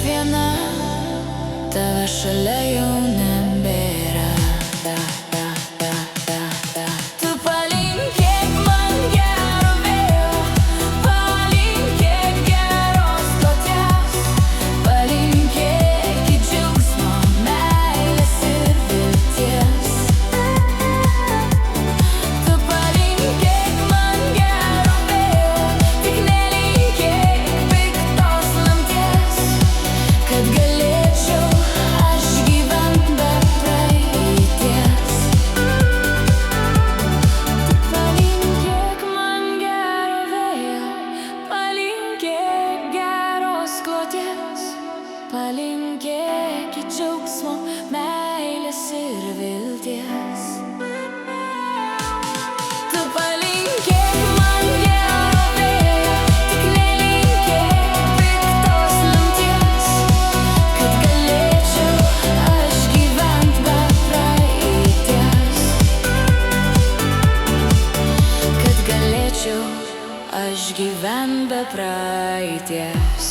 viena, tave šalia jau nebėra. Tu palinkėk man gero vėjo, palinkėk geros stoties, palinkėk džiaugsmo, meilės ir vilties. Tu palinkėk man gero vėjo, tik nelinkėk piktos lemties, kad galėčiau aš gyvent be praeities. Tu palinkėk man gero vėjo, palinkėk geros kloties, palinkėk džiaugsmo, meilės ir vilties. Tu palinkėk man gero vėjo, tik nelinkėk piktos lemties, kad galėčiau aš gyvent be praeities. Kad galėčiau aš gyvent be praeities.